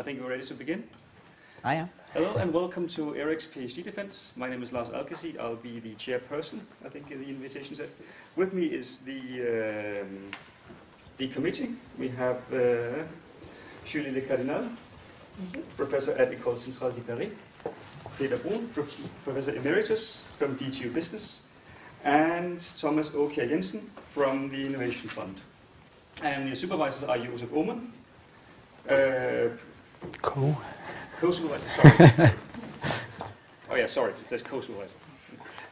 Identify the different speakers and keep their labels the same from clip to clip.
Speaker 1: think we're ready to begin.
Speaker 2: I am.
Speaker 1: Hello and welcome to Erik's Ph.D. defense. My name is Lars Alkesi. I'll be the chairperson, I think the invitation said. With me is the committee. We have Julie Le Cardinal, professor at École Centrale de Paris, Peter Brun, professor emeritus from DTU Business, and Thomas O. Kjær Jensen from the Innovation Fund. And the supervisors are Josef Oman, co-supervisor, sorry. Oh yeah, sorry, it says co-supervisor.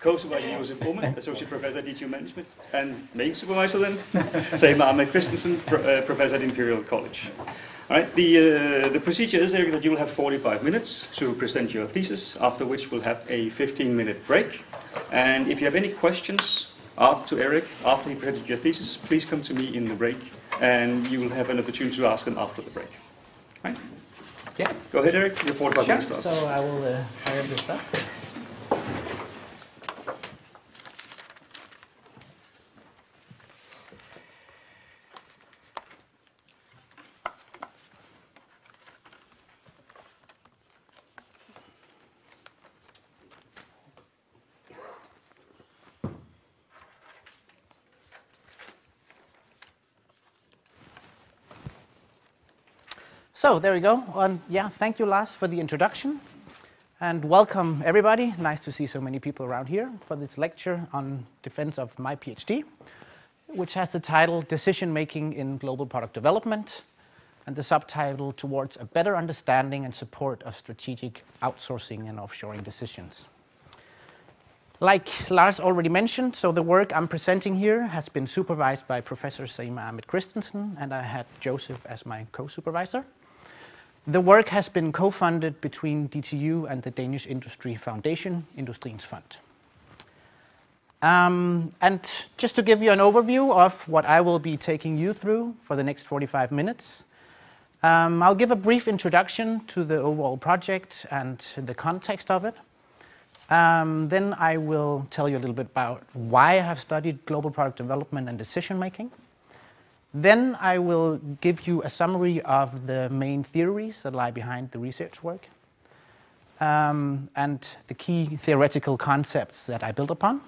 Speaker 1: Co-supervisor Josef Oman, associate professor at DTU Management, and main supervisor then, Seima Ahmed Christensen, professor at Imperial College. All right, the procedure is, Erik, that you will have 45 minutes to present your thesis, after which we'll have a 15-minute break. And if you have any questions to Erik after he presented your thesis, please come to me in the break, and you will have an opportunity to ask them after the break. All right?
Speaker 2: Yeah.
Speaker 1: Go ahead, Erik. Your 45 minutes starts.
Speaker 2: So I will fire this up. So there we go. Thank you, Lars, for the introduction. And welcome, everybody. Nice to see so many people around here for this lecture on defense of my PhD, which has the title Decision Making in Global Product Development, and the subtitle Towards a Better Understanding and Support of Strategic Outsourcing and Offshoring Decisions. Like Lars already mentioned, so the work I'm presenting here has been supervised by Professor Seima Ahmed Christensen, and I had Joseph as my co-supervisor. The work has been co-funded between DTU and the Danish Industry Foundation, Industriens Fund. And just to give you an overview of what I will be taking you through for the next 45 minutes, I'll give a brief introduction to the overall project and the context of it. Then I will tell you a little bit about why I have studied global product development and decision making. Then I will give you a summary of the main theories that lie behind the research work, and the key theoretical concepts that I built upon.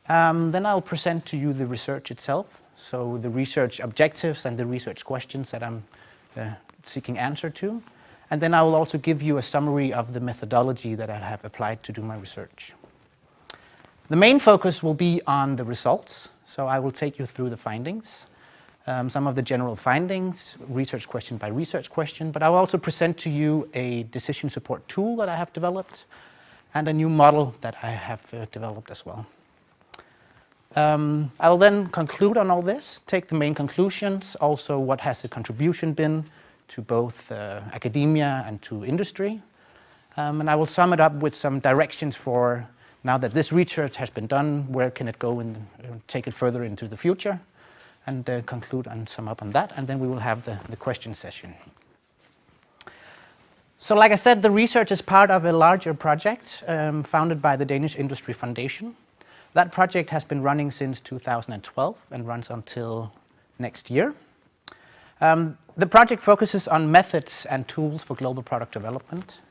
Speaker 2: Then I'll present to you the research itself, so the research objectives and the research questions that I'm seeking answer to. And then I will also give you a summary of the methodology that I have applied to do my research. The main focus will be on the results. So I will take you through the findings, some of the general findings, research question by research question, but I will also present to you a decision support tool that I have developed and a new model that I have developed as well. I will then conclude on all this, take the main conclusions, also what has the contribution been to both academia and to industry, and I will sum it up with some directions for now that this research has been done, where can it go and take it further into the future, and conclude and sum up on that, and then we will have the question session. So like I said, the research is part of a larger project founded by the Danish Industry Foundation. That project has been running since 2012 and runs until next year. The project focuses on methods and tools for global product development,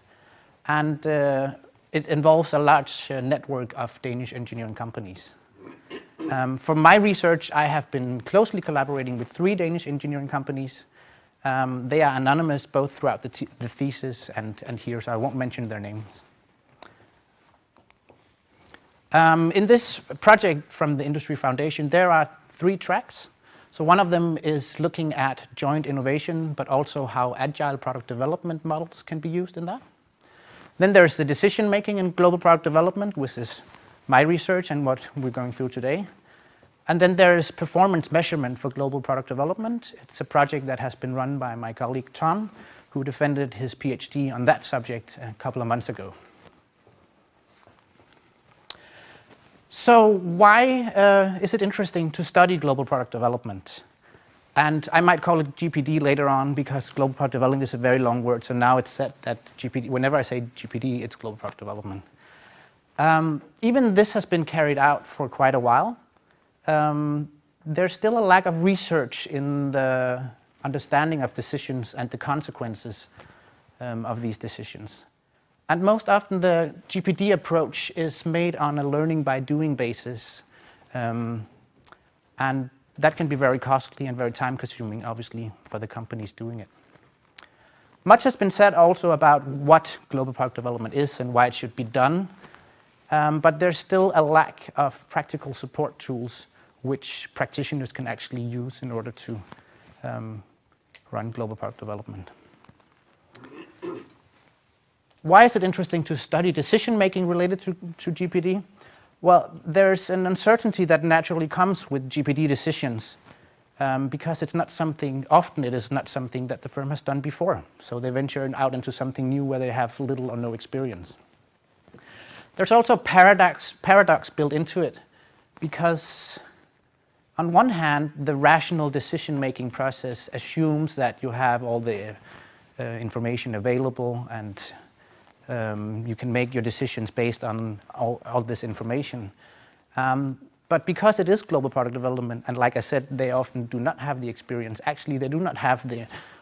Speaker 2: and it involves a large network of Danish engineering companies. For my research, I have been closely collaborating with 3 Danish engineering companies. They are anonymous both throughout the thesis and here, so I won't mention their names. In this project from the Industry Foundation, there are 3 tracks. So one of them is looking at joint innovation, but also how agile product development models can be used in that. Then there's the decision making in global product development, which is my research and what we're going through today. And then there is performance measurement for global product development. It's a project that has been run by my colleague Tom, who defended his PhD on that subject a couple of months ago. So why is it interesting to study global product development? And I might call it GPD later on because global product development is a very long word. So now it's set that GPD, whenever I say GPD, it's global product development. Even this has been carried out for quite a while. There's still a lack of research in the understanding of decisions and the consequences of these decisions. And most often the GPD approach is made on a learning by doing basis, and that can be very costly and very time consuming, obviously, for the companies doing it. Much has been said also about what global product development is and why it should be done, but there's still a lack of practical support tools which practitioners can actually use in order to run global product development. Why is it interesting to study decision-making related to GPD? Well, there's an uncertainty that naturally comes with GPD decisions because it's not something, often it is not something that the firm has done before. So they venture out into something new where they have little or no experience. There's also a paradox built into it because on one hand, the rational decision-making process assumes that you have all the information available and you can make your decisions based on all this information. But because it is global product development, and like I said, they often do not have the experience. Actually, they do not have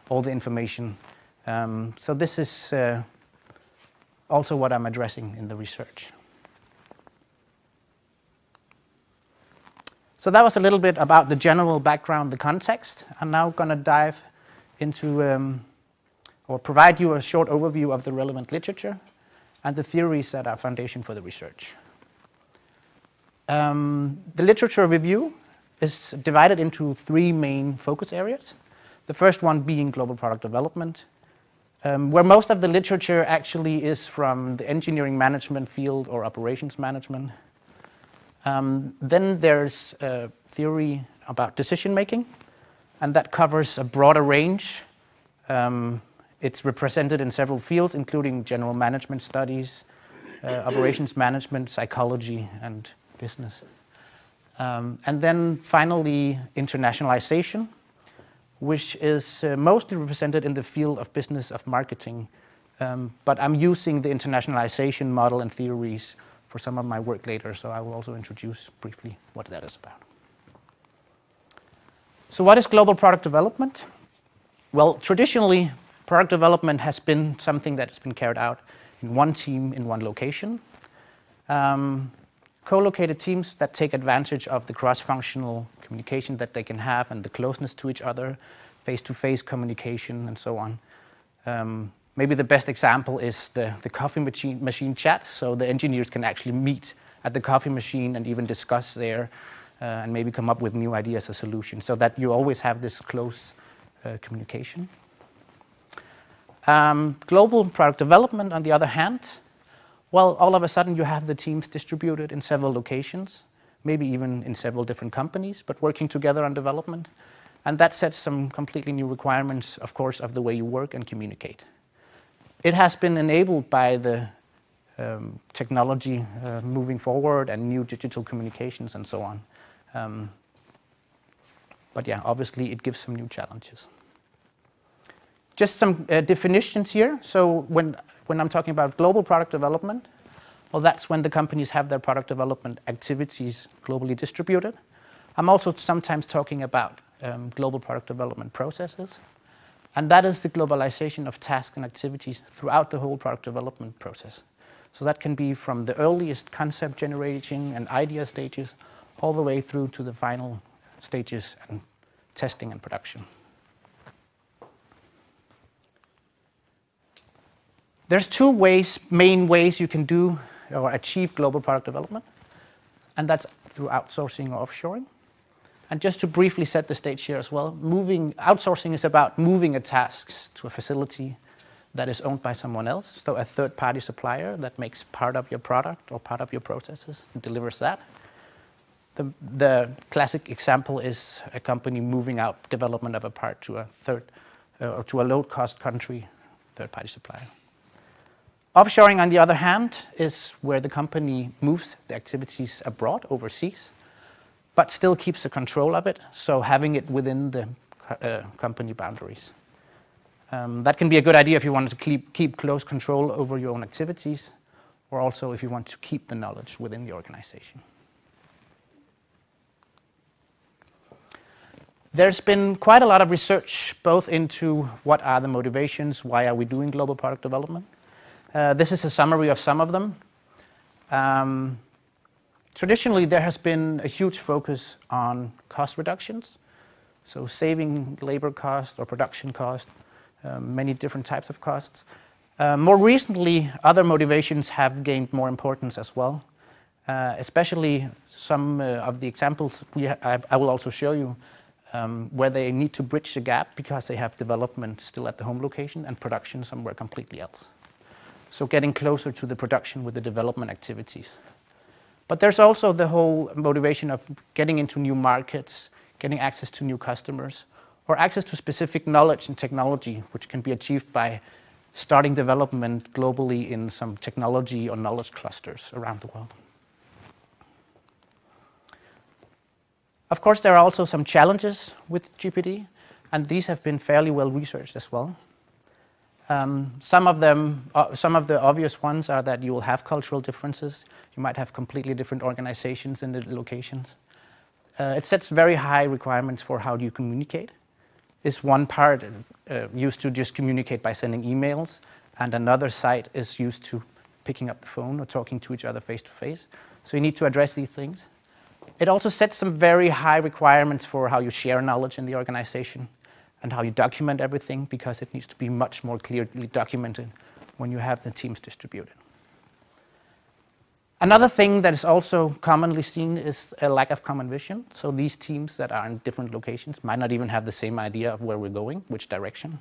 Speaker 2: all the information. So this is also what I'm addressing in the research. So that was a little bit about the general background, the context. I'm now going to dive into or provide you a short overview of the relevant literature and the theories that are foundation for the research. The literature review is divided into three main focus areas. The first one being global product development, where most of the literature actually is from the engineering management field or operations management. Then there's a theory about decision making, and that covers a broader range. It's represented in several fields, including general management studies, operations management, psychology, and business. And then finally, internationalization, which is mostly represented in the field of business of marketing. But I'm using the internationalization model and theories for some of my work later, so I will also introduce briefly what that is about. So what is global product development? Well, traditionally, product development has been something that has been carried out in one team in one location. Co-located teams that take advantage of the cross-functional communication that they can have and the closeness to each other, face-to-face communication, and so on. Maybe the best example is the coffee machine chat, so the engineers can actually meet at the coffee machine and even discuss there and maybe come up with new ideas or solutions, so that you always have this close communication. Global product development, on the other hand, well, all of a sudden you have the teams distributed in several locations, maybe even in several different companies, but working together on development. And that sets some completely new requirements, of course, of the way you work and communicate. It has been enabled by the technology moving forward and new digital communications and so on. But yeah, obviously it gives some new challenges. Just some definitions here. So when I'm talking about global product development, well, that's when the companies have their product development activities globally distributed. I'm also sometimes talking about global product development processes, and that is the globalization of tasks and activities throughout the whole product development process. So that can be from the earliest concept generating and idea stages all the way through to the final stages and testing and production. There's two main ways you can do or achieve global product development, and that's through outsourcing or offshoring. And just to briefly set the stage here as well, outsourcing is about moving a task to a facility that is owned by someone else, so a third-party supplier that makes part of your product or part of your processes and delivers that. The classic example is a company moving out development of a part to a low-cost country third-party supplier. Offshoring, on the other hand, is where the company moves the activities abroad, overseas, but still keeps the control of it, so having it within the company boundaries. That can be a good idea if you want to keep close control over your own activities, or also if you want to keep the knowledge within the organization. There's been quite a lot of research both into what are the motivations, why are we doing global product development. This is a summary of some of them. Traditionally, there has been a huge focus on cost reductions, so saving labor cost or production cost, many different types of costs. More recently, other motivations have gained more importance as well, especially some of the examples I will also show you, where they need to bridge the gap because they have development still at the home location and production somewhere completely else. So getting closer to the production with the development activities. But there's also the whole motivation of getting into new markets, getting access to new customers, or access to specific knowledge and technology, which can be achieved by starting development globally in some technology or knowledge clusters around the world. Of course, there are also some challenges with GPD, and these have been fairly well researched as well. Some of the obvious ones are that you will have cultural differences. You might have completely different organizations in the locations. It sets very high requirements for how do you communicate. Is one part used to just communicate by sending emails, and another site is used to picking up the phone or talking to each other face to face. So you need to address these things. It also sets some very high requirements for how you share knowledge in the organization and how you document everything, because it needs to be much more clearly documented when you have the teams distributed. Another thing that is also commonly seen is a lack of common vision. So these teams that are in different locations might not even have the same idea of where we're going, which direction.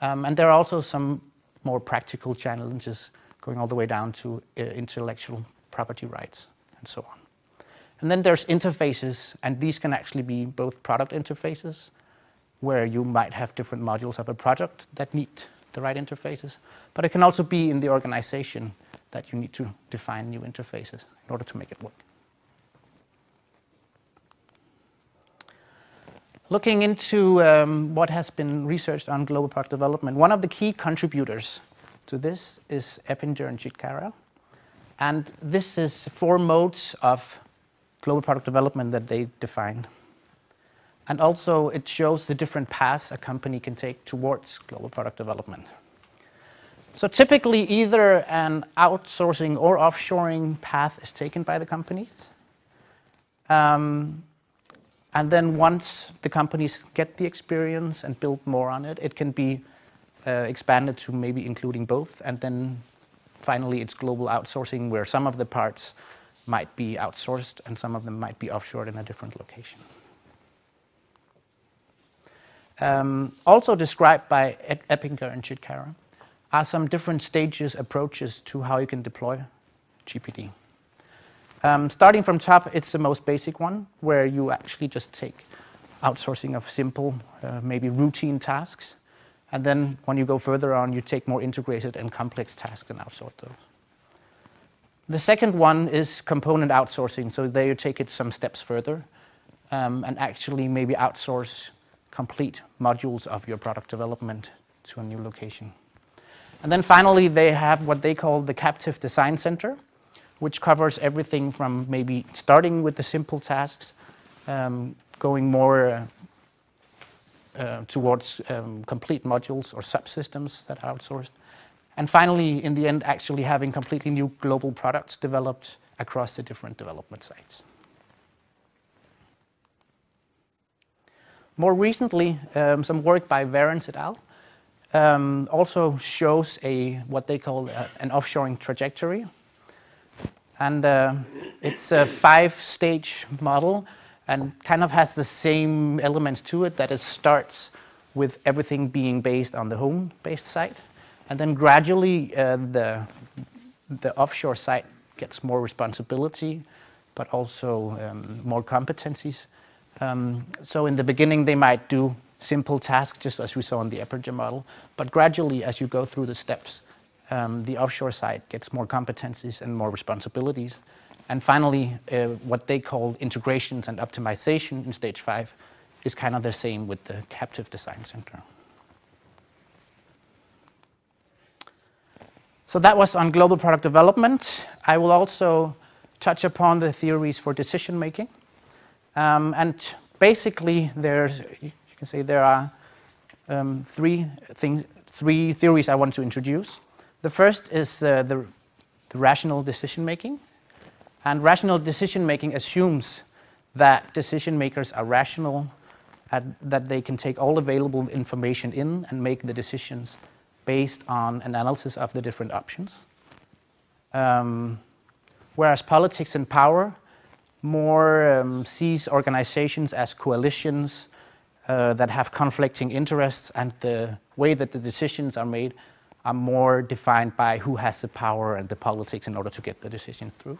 Speaker 2: And there are also some more practical challenges going all the way down to intellectual property rights and so on. And then there's interfaces, and these can actually be both product interfaces, where you might have different modules of a product that need the right interfaces, but it can also be in the organization that you need to define new interfaces in order to make it work. Looking into what has been researched on global product development, one of the key contributors to this is Eppinger and Chitkara. And this is 4 modes of global product development that they defined. And also it shows the different paths a company can take towards global product development. So typically either an outsourcing or offshoring path is taken by the companies. And then once the companies get the experience and build more on it, it can be expanded to maybe including both. And then finally it's global outsourcing, where some of the parts might be outsourced and some of them might be offshored in a different location. Also described by Eppinger and Chitkara are some different stages, approaches to how you can deploy GPD. Starting from top, it's the most basic one, where you actually just take outsourcing of simple, maybe routine tasks. And then when you go further on, you take more integrated and complex tasks and outsource those. The second one is component outsourcing. So there you take it some steps further and actually maybe outsource complete modules of your product development to a new location. And then finally, they have what they call the captive design center, which covers everything from maybe starting with the simple tasks, going more towards complete modules or subsystems that are outsourced. And finally, in the end, actually having completely new global products developed across the different development sites. More recently, some work by Verens et al. Also shows what they call an offshoring trajectory. And it's a 5-stage model and kind of has the same elements to it, that it starts with everything being based on the home-based site. And then gradually the offshore site gets more responsibility, but also more competencies. So in the beginning, they might do simple tasks, just as we saw in the Eppinger model. But gradually, as you go through the steps, the offshore site gets more competencies and more responsibilities. And finally, what they call integrations and optimization in stage 5 is kind of the same with the captive design center. So that was on global product development. I will also touch upon the theories for decision making. And basically, you can say there are three theories I want to introduce. The first is the rational decision making, and rational decision making assumes that decision makers are rational, and that they can take all available information in and make the decisions based on analysis of the different options. Whereas politics and power more sees organizations as coalitions that have conflicting interests, and the way that the decisions are made are more defined by who has the power and the politics in order to get the decision through.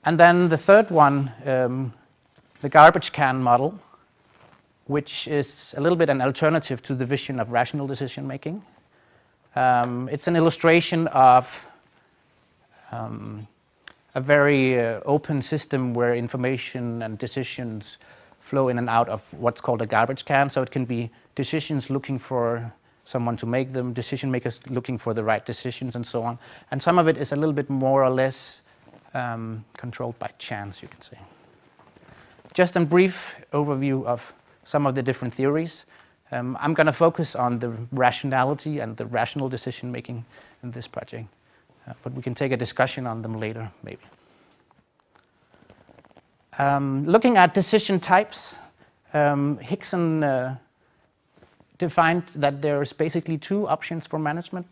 Speaker 2: And then the third one, the garbage can model, which is a little bit an alternative to the vision of rational decision making. It's an illustration of a very open system where information and decisions flow in and out of what's called a garbage can. So it can be decisions looking for someone to make them, decision makers looking for the right decisions, and so on. And some of it is a little bit more or less controlled by chance, you can say. Just a brief overview of some of the different theories. I'm going to focus on the rationality and the rational decision making in this project. But we can take a discussion on them later, maybe. Looking at decision types, Hickson defined that there's basically two options for management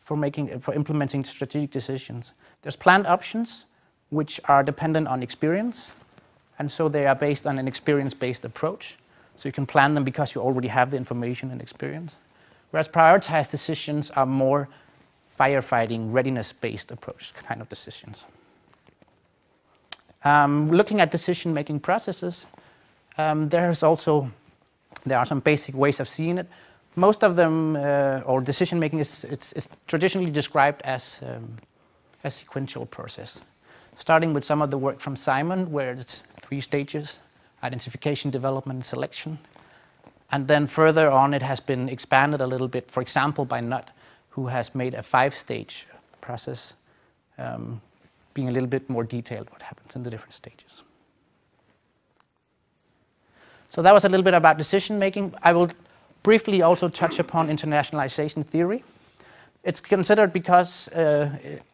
Speaker 2: for implementing strategic decisions. There's planned options, which are dependent on experience, and so they are based on an experience-based approach. So you can plan them because you already have the information and experience. Whereas prioritized decisions are more firefighting, readiness-based approach kind of decisions. Looking at decision-making processes, there are some basic ways of seeing it. Most of them, or decision-making, is traditionally described as a sequential process, starting with some of the work from Simon, where it's 3 stages: identification, development, selection. And then further on, it has been expanded a little bit, for example, by Nutt, who has made a 5-stage process, being a little bit more detailed what happens in the different stages. So that was a little bit about decision making. I will briefly also touch upon internationalization theory. It's considered because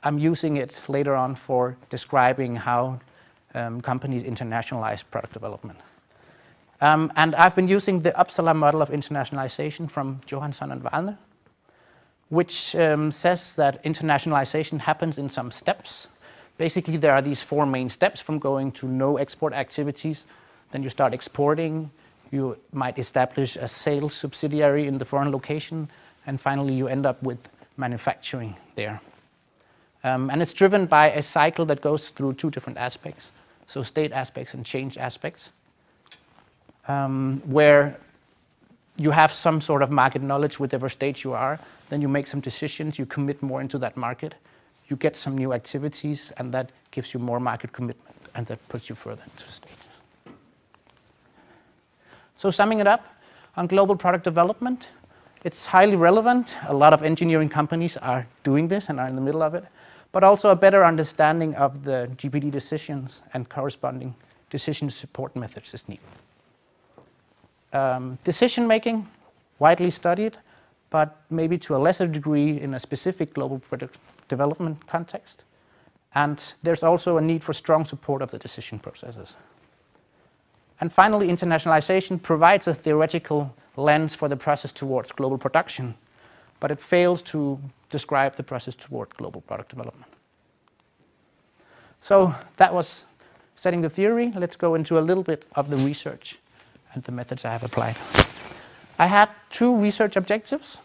Speaker 2: I'm using it later on for describing how companies internationalize product development. And I've been using the Uppsala model of internationalization from Johansson and Wallner, which says that internationalization happens in some steps. Basically, there are these 4 main steps from going to no export activities. Then you start exporting. You might establish a sales subsidiary in the foreign location. And finally, you end up with manufacturing there. And it's driven by a cycle that goes through 2 different aspects. So state aspects and change aspects, where you have some sort of market knowledge whatever stage you are. Then you make some decisions. You commit more into that market. You get some new activities, and that gives you more market commitment, and that puts you further into stages. So summing it up, on global product development, it's highly relevant. A lot of engineering companies are doing this and are in the middle of it, but also a better understanding of the GPD decisions and corresponding decision support methods is needed. Decision making, widely studied, but maybe to a lesser degree in a specific global product development context. And there's also a need for strong support of the decision processes. And finally, internationalization provides a theoretical lens for the process towards global production, but it fails to describe the process toward global product development. So that was setting the theory. Let's go into a little bit of the research and the methods I have applied. I had 2 research objectives.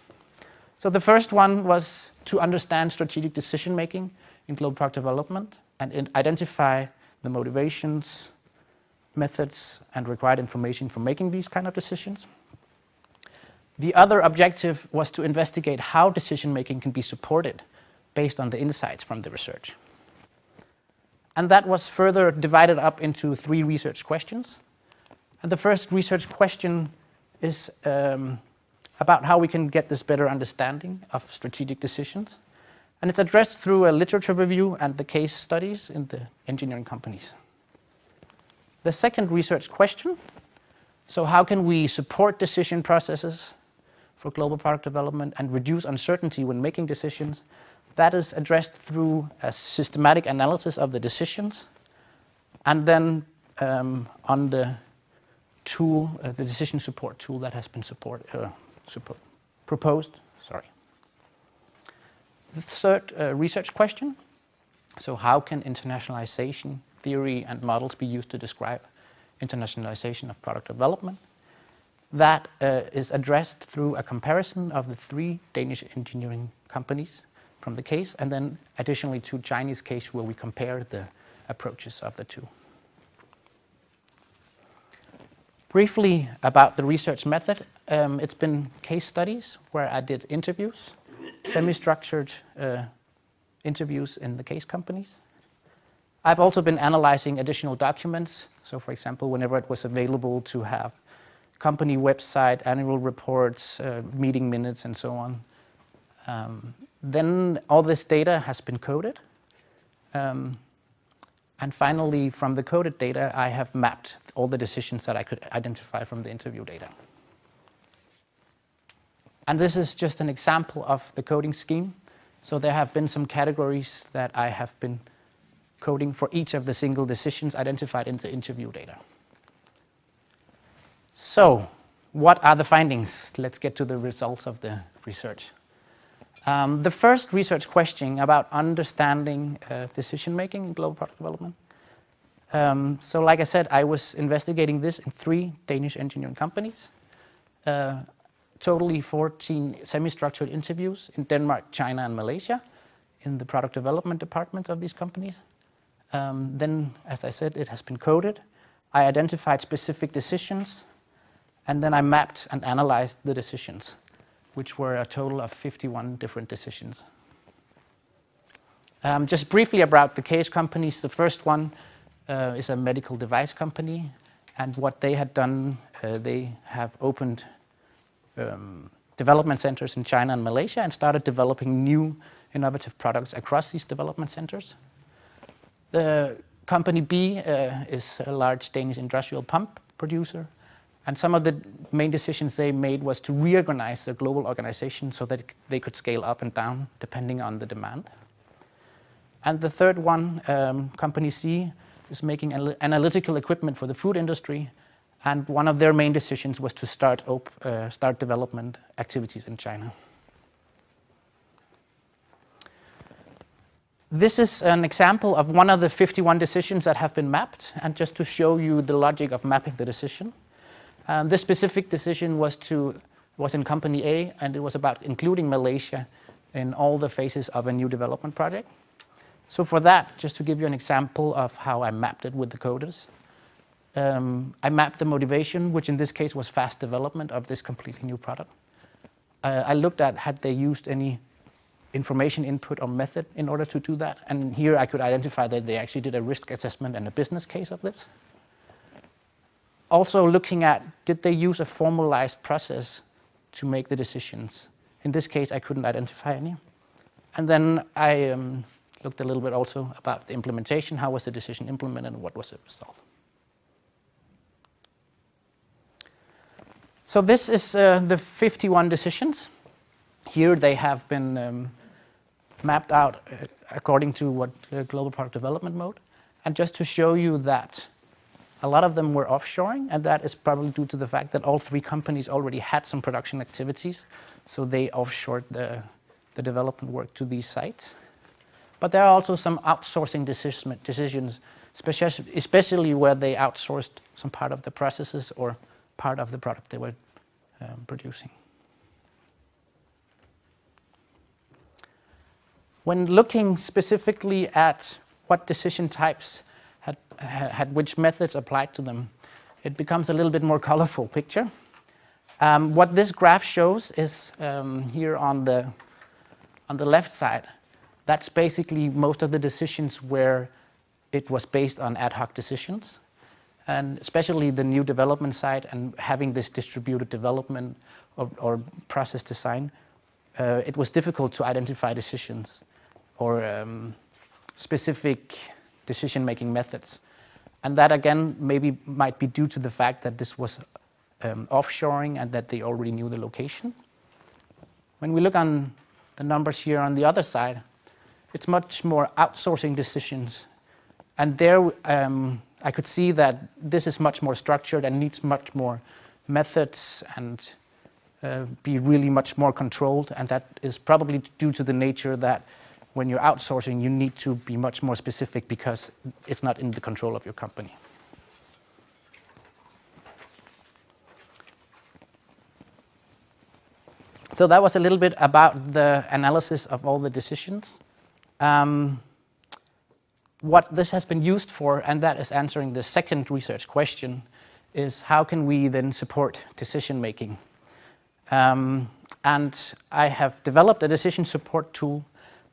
Speaker 2: So the first one was to understand strategic decision making in global product development and identify the motivations, methods, and required information for making these kind of decisions. The other objective was to investigate how decision making can be supported based on the insights from the research. And that was further divided up into 3 research questions. And the first research question is about how we can get this better understanding of strategic decisions. And it's addressed through a literature review and the case studies in the engineering companies. The second research question, so how can we support decision processes for global product development and reduce uncertainty when making decisions? That is addressed through a systematic analysis of the decisions, and then on the tool, the decision support tool that has been proposed. Sorry. The third research question, so how can internationalization theory and models be used to describe internationalization of product development? That is addressed through a comparison of the 3 Danish engineering companies from the case, and then additionally 2 Chinese case where we compare the approaches of the 2. Briefly about the research method, it's been case studies where I did interviews, semi-structured interviews in the case companies. I've also been analyzing additional documents. So for example, whenever it was available to have company website, annual reports, meeting minutes, and so on. Then all this data has been coded. And finally, from the coded data, I have mapped all the decisions that I could identify from the interview data. And this is just an example of the coding scheme. So there have been some categories that I have been coding for each of the single decisions identified in the interview data. So what are the findings? Let's get to the results of the research. The first research question about understanding decision-making in global product development. So like I said, I was investigating this in 3 Danish engineering companies. Totally 14 semi-structured interviews in Denmark, China, and Malaysia in the product development departments of these companies. Then, as I said, it has been coded. I identified specific decisions, and then I mapped and analyzed the decisions, which were a total of 51 different decisions. Just briefly about the case companies. The first one is a medical device company, and what they had done, they have opened development centers in China and Malaysia and started developing new innovative products across these development centers. The company B is a large Danish industrial pump producer, and some of the main decisions they made was to reorganize the global organization so that they could scale up and down depending on the demand. And the third one, company C, is making analytical equipment for the food industry, and one of their main decisions was to start development activities in China. This is an example of one of the 51 decisions that have been mapped, and just to show you the logic of mapping the decision. This specific decision was in company A, and it was about including Malaysia in all the phases of a new development project. So for that, just to give you an example of how I mapped it with the coders, I mapped the motivation, which in this case was fast development of this completely new product. I looked at had they used any information input or method in order to do that, and here I could identify that they actually did a risk assessment and a business case of this. Also looking at, did they use a formalized process to make the decisions? In this case, I couldn't identify any. And then I looked a little bit also about the implementation. How was the decision implemented and what was the result? So this is the 51 decisions. Here they have been mapped out according to what global product development mode. And just to show you that a lot of them were offshoring, and that is probably due to the fact that all 3 companies already had some production activities, so they offshored the development work to these sites. But there are also some outsourcing decisions, especially where they outsourced some part of the processes or part of the product they were producing. When looking specifically at what decision types had which methods applied to them, it becomes a little bit more colorful picture. What this graph shows is here on the left side. That's basically most of the decisions where it was based on ad hoc decisions, and especially the new development side and having this distributed development or process design, it was difficult to identify decisions or specific decision-making methods. And that again maybe might be due to the fact that this was offshoring and that they already knew the location. When we look on the numbers here on the other side, it's much more outsourcing decisions. And there I could see that this is much more structured and needs much more methods and be really much more controlled. And that is probably due to the nature that when you're outsourcing, you need to be much more specific because it's not in the control of your company. So that was a little bit about the analysis of all the decisions. What this has been used for, and that is answering the second research question, is how can we then support decision making? And I have developed a decision support tool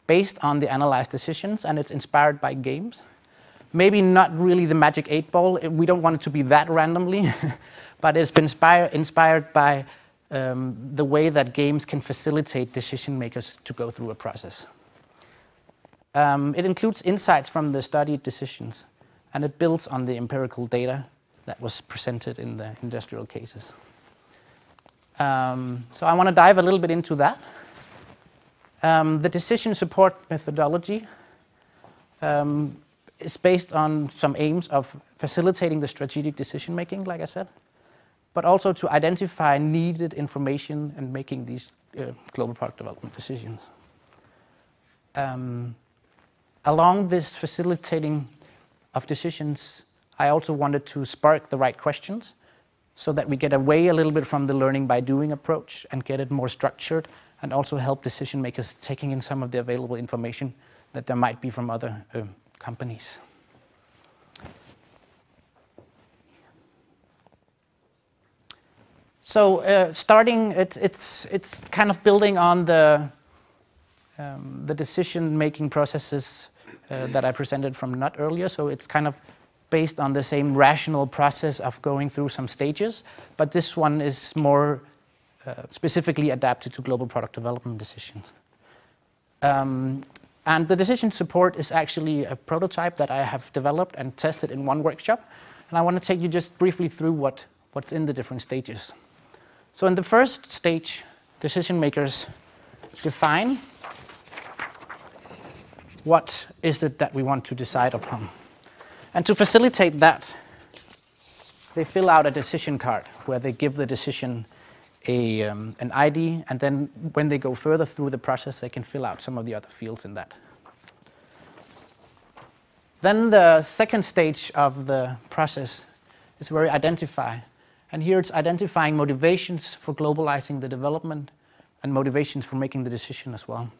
Speaker 2: based on the analyzed decisions, and it's inspired by games. Maybe not really the magic 8-ball, we don't want it to be that randomly, but it's been inspired by the way that games can facilitate decision makers to go through a process. It includes insights from the studied decisions, and it builds on the empirical data that was presented in the industrial cases. So I want to dive a little bit into that. The decision support methodology is based on some aims of facilitating the strategic decision making, like I said, but also to identify needed information and making these global product development decisions. Along this facilitating of decisions, I also wanted to spark the right questions so that we get away a little bit from the learning by doing approach and get it more structured, and also help decision makers taking in some of the available information that there might be from other companies. So starting, it's kind of building on the decision-making processes that I presented from NUT earlier. So it's kind of based on the same rational process of going through some stages, but this one is more specifically adapted to global product development decisions. And the decision support is actually a prototype that I have developed and tested in one workshop. And I want to take you just briefly through what's in the different stages. So in the first stage, decision makers define what is it that we want to decide upon. And to facilitate that, they fill out a decision card where they give the decision an ID, and then when they go further through the process, they can fill out some of the other fields in that. Then the second stage of the process is where we identify. And here it's identifying motivations for globalizing the development and motivations for making the decision as well.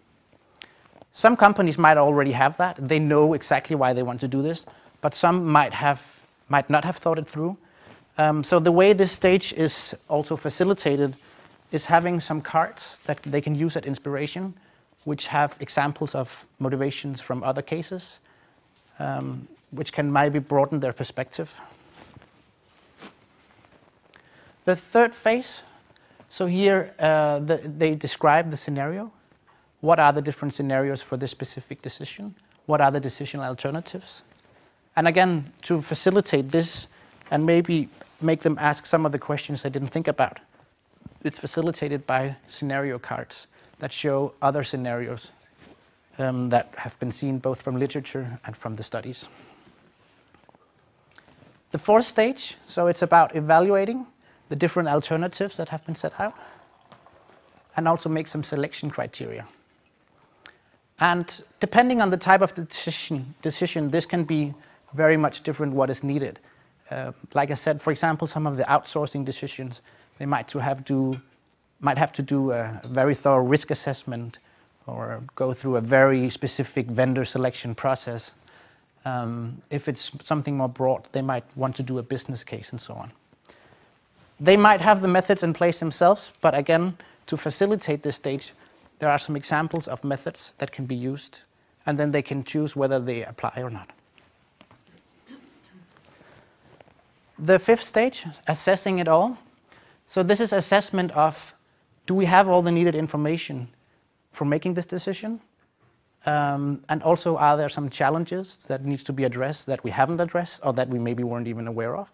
Speaker 2: Some companies might already have that. They know exactly why they want to do this, but some might not have thought it through. So the way this stage is also facilitated is having some cards that they can use at inspiration, which have examples of motivations from other cases, which can maybe broaden their perspective. The third phase, so here they describe the scenario. What are the different scenarios for this specific decision? What are the decision alternatives? And again, to facilitate this and maybe make them ask some of the questions they didn't think about, it's facilitated by scenario cards that show other scenarios that have been seen both from literature and from the studies. The fourth stage, so it's about evaluating the different alternatives that have been set out and also make some selection criteria. And depending on the type of decision, this can be very much different what is needed. Like I said, for example, some of the outsourcing decisions, they might have to do a very thorough risk assessment or go through a very specific vendor selection process. If it's something more broad, they might want to do a business case and so on. They might have the methods in place themselves, but again, to facilitate this stage, there are some examples of methods that can be used, and then they can choose whether they apply or not. The fifth stage, assessing it all. So this is assessment of, do we have all the needed information for making this decision? And also, are there some challenges that needs to be addressed that we haven't addressed or that we maybe weren't even aware of?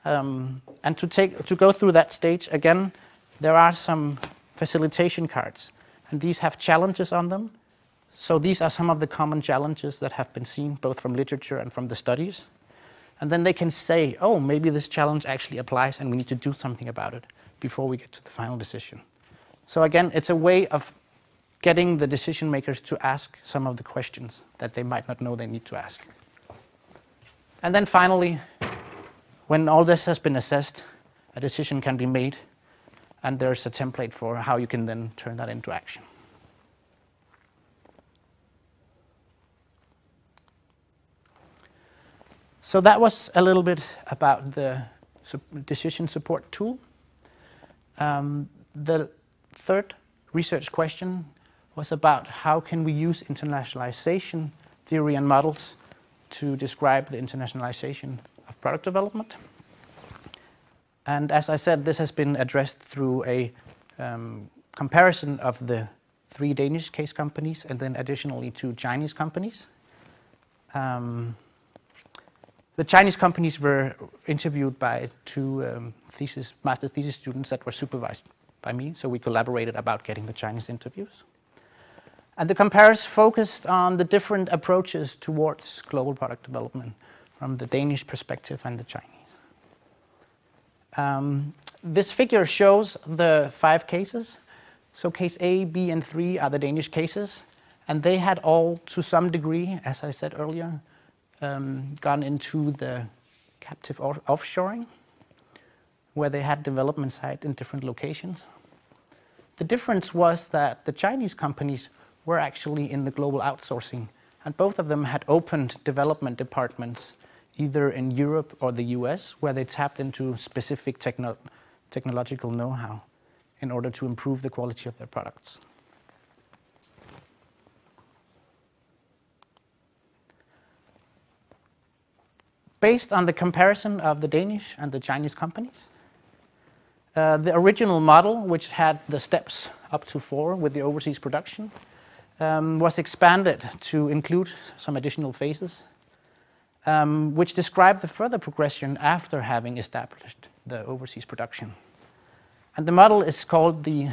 Speaker 2: And to go through that stage, again, there are some facilitation cards, and these have challenges on them. So these are some of the common challenges that have been seen both from literature and from the studies. And then they can say, oh, maybe this challenge actually applies and we need to do something about it before we get to the final decision. So again, it's a way of getting the decision makers to ask some of the questions that they might not know they need to ask. And then finally, when all this has been assessed, a decision can be made, and there's a template for how you can then turn that into action. So that was a little bit about the decision support tool. The third research question was about how can we use internationalization theory and models to describe the internationalization of product development. And as I said, this has been addressed through a comparison of the 3 Danish case companies and then additionally 2 Chinese companies. The Chinese companies were interviewed by 2 master's thesis students that were supervised by me, so we collaborated about getting the Chinese interviews. And the comparison focused on the different approaches towards global product development from the Danish perspective and the Chinese. This figure shows the 5 cases. So case A, B, and 3 are the Danish cases, and they had all, to some degree, as I said earlier, gone into the captive offshoring, where they had development sites in different locations. The difference was that the Chinese companies were actually in the global outsourcing, and both of them had opened development departments either in Europe or the US, where they tapped into specific technological know-how in order to improve the quality of their products. Based on the comparison of the Danish and the Chinese companies, the original model, which had the steps up to 4 with the overseas production, was expanded to include some additional phases, which describe the further progression after having established the overseas production. And the model is called the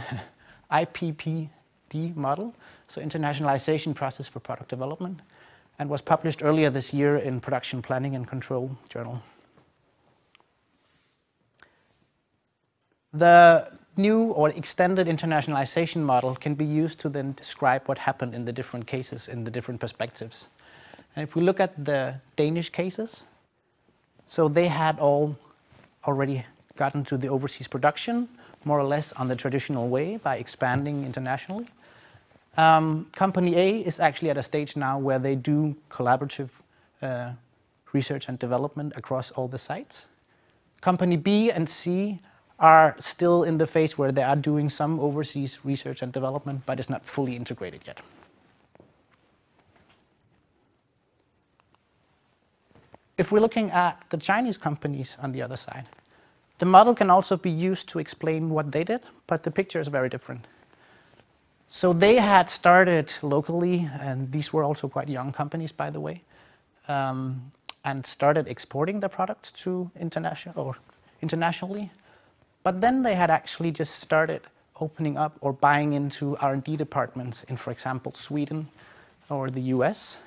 Speaker 2: IPPD model, so Internationalization Process for Product Development, and was published earlier this year in Production Planning and Control Journal. The new or extended internationalization model can be used to then describe what happened in the different cases in the different perspectives. And if we look at the Danish cases, so they had all already gotten to the overseas production, more or less on the traditional way by expanding internationally. Company A is actually at a stage now where they do collaborative research and development across all the sites. Company B and C are still in the phase where they are doing some overseas research and development, but it's not fully integrated yet. If we're looking at the Chinese companies on the other side, the model can also be used to explain what they did, but the picture is very different. So they had started locally, and these were also quite young companies, by the way, and started exporting their products to internationally. But then they had actually just started opening up or buying into R&D departments in, for example, Sweden or the US,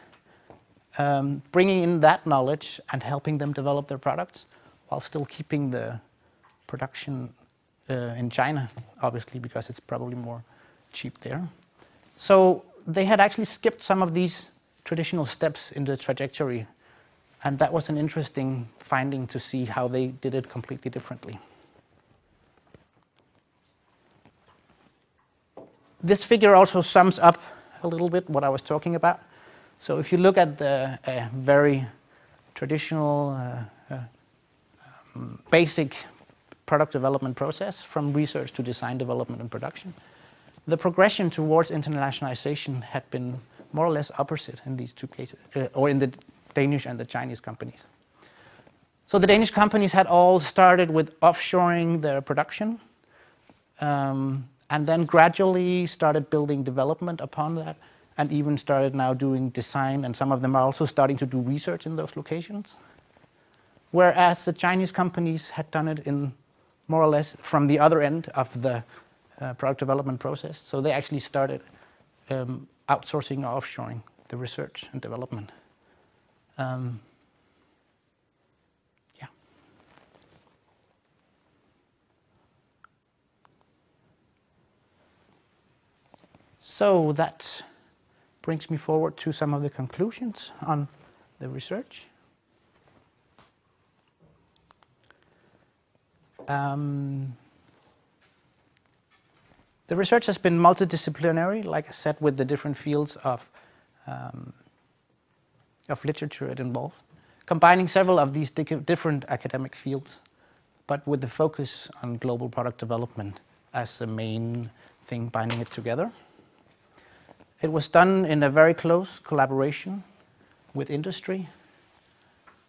Speaker 2: bringing in that knowledge and helping them develop their products while still keeping the production in China, obviously, because it's probably more cheap there. So they had actually skipped some of these traditional steps in the trajectory, and that was an interesting finding to see how they did it completely differently. This figure also sums up a little bit what I was talking about. So if you look at the very traditional, basic product development process from research to design, development, and production, the progression towards internationalization had been more or less opposite in these 2 cases, or in the Danish and the Chinese companies. So the Danish companies had all started with offshoring their production, and then gradually started building development upon that, and even started now doing design, and some of them are also starting to do research in those locations. Whereas the Chinese companies had done it in more or less from the other end of the product development process. So they actually started outsourcing or offshoring the research and development. Yeah. So that brings me forward to some of the conclusions on the research. The research has been multidisciplinary, like I said, with the different fields of literature it involved, combining several of these different academic fields, but with the focus on global product development as the main thing binding it together. It was done in a very close collaboration with industry,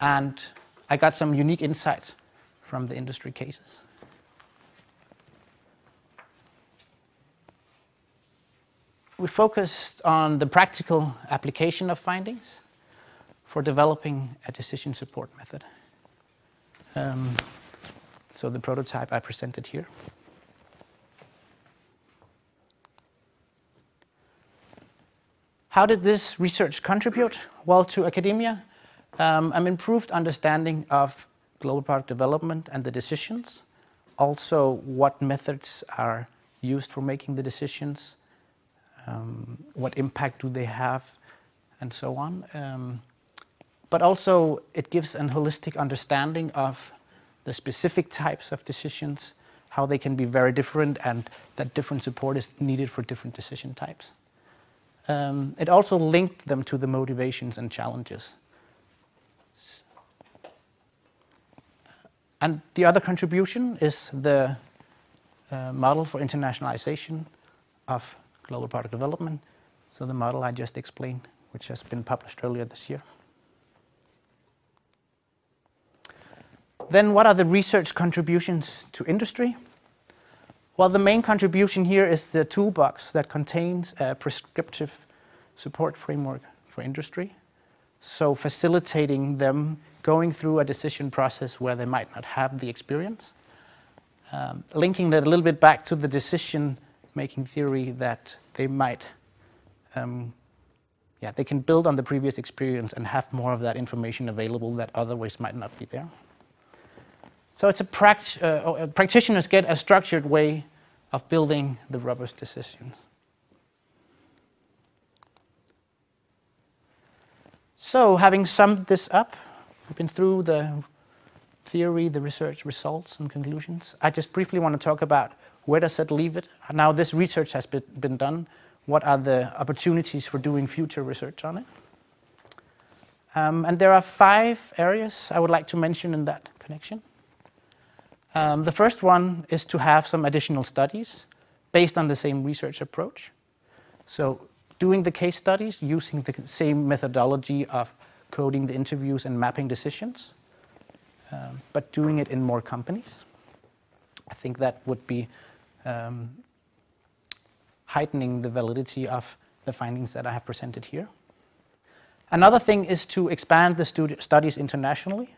Speaker 2: and I got some unique insights from the industry cases. We focused on the practical application of findings for developing a decision support method. So the prototype I presented here. How did this research contribute? Well, to academia, an improved understanding of global product development and the decisions. Also, what methods are used for making the decisions, what impact do they have, and so on. But also, it gives a holistic understanding of the specific types of decisions, how they can be very different, and that different support is needed for different decision types. It also linked them to the motivations and challenges. And the other contribution is the model for internationalization of global product development. So the model I just explained, which has been published earlier this year. Then what are the research contributions to industry? Well, the main contribution here is the toolbox that contains a prescriptive support framework for industry. So facilitating them going through a decision process where they might not have the experience. Linking that a little bit back to the decision-making theory that they might, they can build on the previous experience and have more of that information available that otherwise might not be there. So it's practitioners get a structured way of building the robust decisions. So having summed this up, we've been through the theory, the research results and conclusions. I just briefly want to talk about where does that leave it? Now this research has been done. What are the opportunities for doing future research on it? And there are 5 areas I would like to mention in that connection. The first one is to have some additional studies based on the same research approach. So doing the case studies using the same methodology of coding the interviews and mapping decisions, but doing it in more companies. I think that would be heightening the validity of the findings that I have presented here. Another thing is to expand the studies internationally.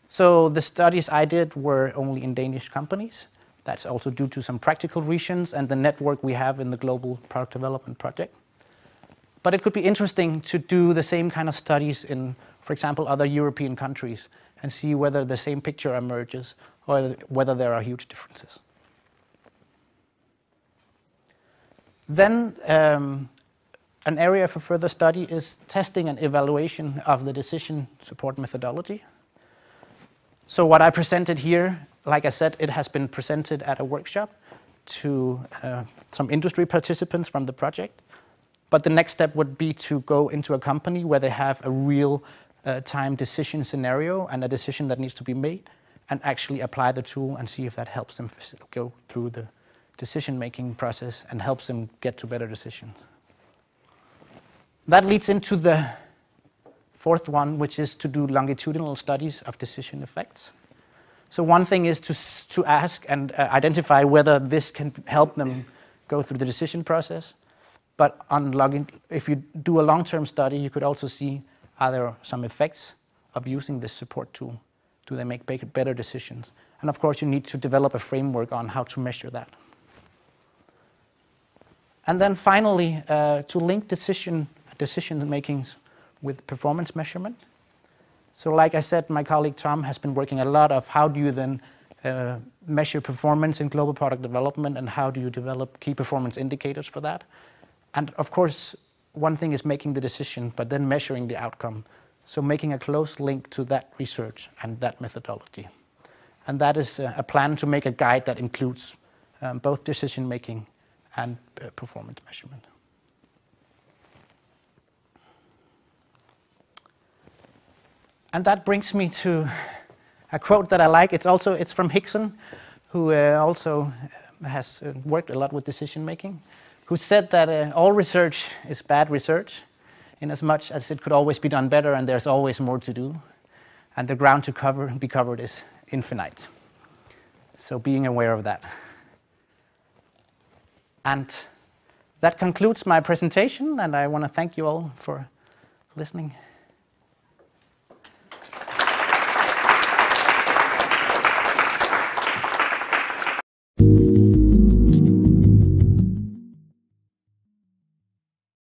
Speaker 2: So the studies I did were only in Danish companies. That's also due to some practical reasons and the network we have in the Global Product Development Project. But it could be interesting to do the same kind of studies in, for example, other European countries and see whether the same picture emerges or whether there are huge differences. Then an area for further study is testing and evaluation of the decision support methodology. So what I presented here, like I said, it has been presented at a workshop to some industry participants from the project. But the next step would be to go into a company where they have a real time decision scenario and a decision that needs to be made, and actually apply the tool and see if that helps them go through the decision-making process and helps them get to better decisions. That leads into the 4th one, which is to do longitudinal studies of decision effects. So one thing is to ask and identify whether this can help them go through the decision process. But if you do a long-term study, you could also see, are there some effects of using this support tool? Do they make better decisions? And of course, you need to develop a framework on how to measure that. And then finally, to link decision makings with performance measurement. So like I said, my colleague Tom has been working a lot of how do you then measure performance in global product development, and how do you develop key performance indicators for that. And of course, one thing is making the decision, but then measuring the outcome. So making a close link to that research and that methodology. And that is a plan to make a guide that includes both decision making and performance measurement. And that brings me to a quote that I like. It's from Hickson, who also has worked a lot with decision making, who said that all research is bad research, in as much as it could always be done better and there's always more to do, and the ground to be covered is infinite. So being aware of that. And that concludes my presentation, and I want to thank you all for listening.